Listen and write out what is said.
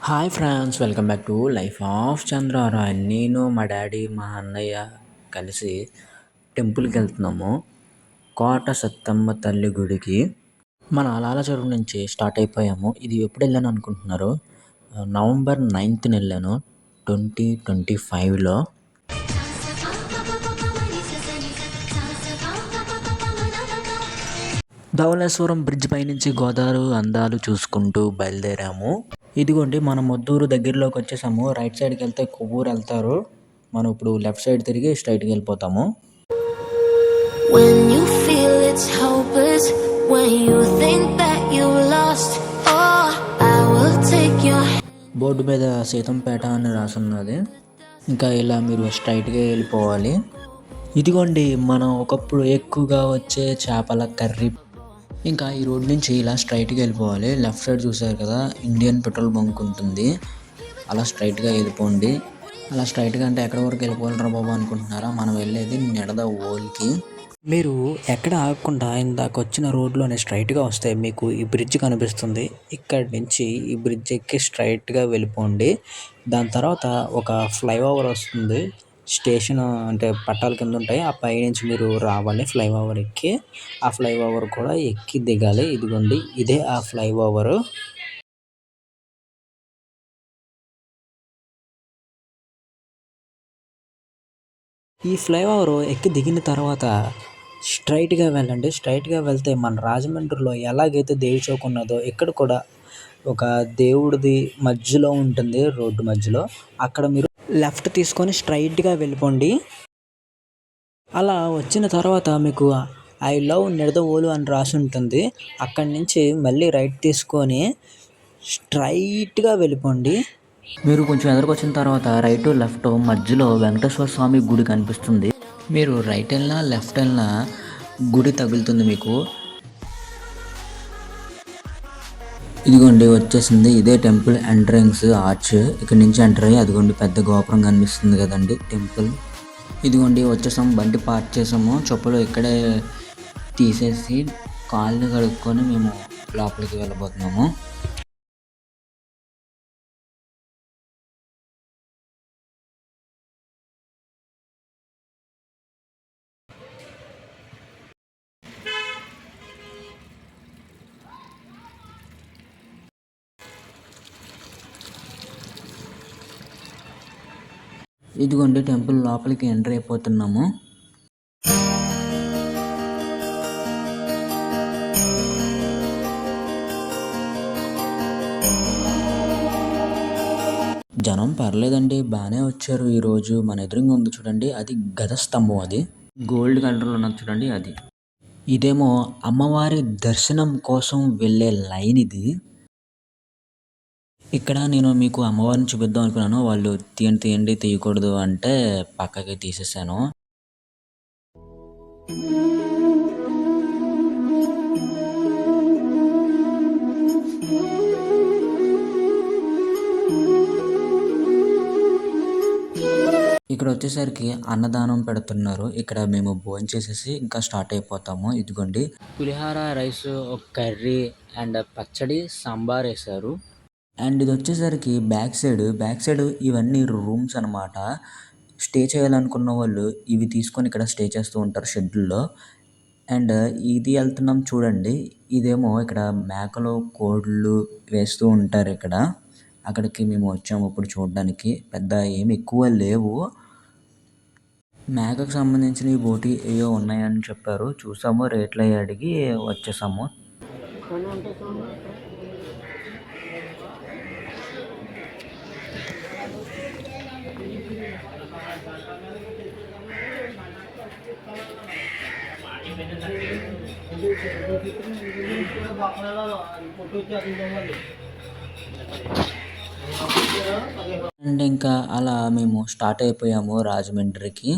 Hi friends, welcome back to life of Chandra Rai. నేను మా daddy మా అన్నయ్య కలిసి టెంపుల్కి వెళ్తున్నాము, కోట సత్తమ్మ తల్లి గుడికి. మన అలాల చెరువు నుంచి స్టార్ట్ అయిపోయాము. ఇది ఎప్పుడు వెళ్ళాను అనుకుంటున్నారు? నవంబర్ 9th వెళ్ళాను, 2025లో. ధవళేశ్వరం బ్రిడ్జ్ పైనుంచి గోదావరి అందాలు చూసుకుంటూ బయలుదేరాము. ఇదిగోండి, మన మొద్దూరు దగ్గరలోకి వచ్చేసాము. రైట్ సైడ్కి వెళ్తే కొవ్వూరు వెళ్తారు. మనం ఇప్పుడు లెఫ్ట్ సైడ్ తిరిగి స్ట్రైట్కి వెళ్ళిపోతాము. బోర్డు మీద సీతంపేట అని రాసున్నది. ఇంకా ఇలా మీరు స్ట్రైట్గా వెళ్ళిపోవాలి. ఇదిగోండి, మనం ఒకప్పుడు ఎక్కువగా వచ్చే చేపల కర్రీ. ఇంకా ఈ రోడ్ నుంచి ఇలా స్ట్రైట్గా వెళ్ళిపోవాలి. లెఫ్ట్ సైడ్ చూసారు కదా, ఇండియన్ పెట్రోల్ బంక్ ఉంటుంది. అలా స్ట్రైట్గా వెళ్ళిపోండి. అలా స్ట్రైట్గా అంటే ఎక్కడి వరకు వెళ్ళిపోవాలరా బాబు అనుకుంటున్నారా? మనం వెళ్ళేది నిడద ఓల్కి. మీరు ఎక్కడ ఆగకుండా ఇందాక వచ్చిన రోడ్లోనే స్ట్రైట్గా వస్తే మీకు ఈ బ్రిడ్జ్ కనిపిస్తుంది. ఇక్కడి నుంచి ఈ బ్రిడ్జ్ ఎక్కి స్ట్రైట్గా వెళ్ళిపోండి. దాని తర్వాత ఒక ఫ్లైఓవర్ వస్తుంది. స్టేషన్ అంటే పట్టాల కింద ఉంటాయి. ఆ పై నుంచి మీరు రావాలి ఫ్లైఓవర్ ఎక్కి. ఆ ఫ్లైఓవర్ కూడా ఎక్కి దిగాలి. ఇదిగోండి, ఇదే ఆ ఫ్లైఓవర్. ఈ ఫ్లైఓవర్ ఎక్కి దిగిన తర్వాత స్ట్రైట్గా వెళ్ళండి. స్ట్రైట్గా వెళ్తే మన రాజమండ్రిలో ఎలాగైతే దేవి చౌక్ ఉన్నదో ఇక్కడ కూడా ఒక దేవుడిది మధ్యలో ఉంటుంది, రోడ్డు మధ్యలో. అక్కడ మీరు లెఫ్ట్ తీసుకొని స్ట్రైట్గా వెళ్ళిపోండి. అలా వచ్చిన తర్వాత మీకు ఐ లవ్ నిడదవోలు అని రాసి ఉంటుంది. అక్కడి నుంచి మళ్ళీ రైట్ తీసుకొని స్ట్రైట్గా వెళ్ళిపోండి. మీరు కొంచెం ఎదురుకొచ్చిన తర్వాత రైట్ లెఫ్ట్ మధ్యలో వెంకటేశ్వర స్వామి గుడి కనిపిస్తుంది. మీరు రైట్ వెళ్ళినా లెఫ్ట్ వెళ్ళినా గుడి తగులుతుంది మీకు. ఇదిగోండి వచ్చేసింది, ఇదే టెంపుల్ ఎంట్రన్స్ ఆర్చ్. ఇక్కడ నుంచి ఎంటర్ అయ్యి అదిగోండి పెద్ద గోపురం కనిపిస్తుంది కదండి, టెంపుల్. ఇదిగోండి వచ్చేసాం, బండి పార్క్ చేసాము. చెప్పులు ఇక్కడే తీసేసి కాళ్ళు కడుక్కొని మేము లోపలికి వెళ్ళబోతున్నాము. ఇదిగోండి టెంపుల్ లోపలికి ఎంటర్ అయిపోతున్నాము. జనం పర్లేదండి, బాగానే వచ్చారు ఈరోజు. మన ఎదురుగా ఉంది చూడండి, అది గద స్తంభం. అది గోల్డ్ కలర్లో ఉన్నది చూడండి, అది. ఇదేమో అమ్మవారి దర్శనం కోసం వెళ్ళే లైన్ ఇది. ఇక్కడ నేను మీకు అమ్మవారిని చూపిద్దాం అనుకున్నాను. వాళ్ళు తీయండి తీయకూడదు అంటే పక్కకి తీసేసాను. ఇక్కడ వచ్చేసరికి అన్నదానం పెడుతున్నారు. ఇక్కడ మేము భోజనం చేసేసి ఇంకా స్టార్ట్ అయిపోతాము. ఇదిగోండి, పులిహార రైస్, ఒక కర్రీ అండ్ పచ్చడి, సాంబార్ వేశారు. అండ్ ఇది వచ్చేసరికి బ్యాక్ సైడ్ ఇవన్నీ రూమ్స్ అనమాట. స్టే చేయాలనుకున్న వాళ్ళు ఇవి తీసుకొని ఇక్కడ స్టే చేస్తూ ఉంటారు షెడ్యూల్లో. అండ్ ఇది వెళ్తున్నాం చూడండి, ఇదేమో ఇక్కడ మేకలు కోళ్ళు వేస్తూ ఉంటారు ఇక్కడ. అక్కడికి మేము వచ్చాము ఇప్పుడు చూడడానికి. పెద్ద ఏమి ఎక్కువ లేవు. మేకకు సంబంధించినవి బోటి ఏవో ఉన్నాయని చెప్పారు. చూసాము, రేట్లు అవి అడిగి వచ్చేసాము. అండ్ ఇంకా అలా మేము స్టార్ట్ అయిపోయాము రాజమండ్రికి.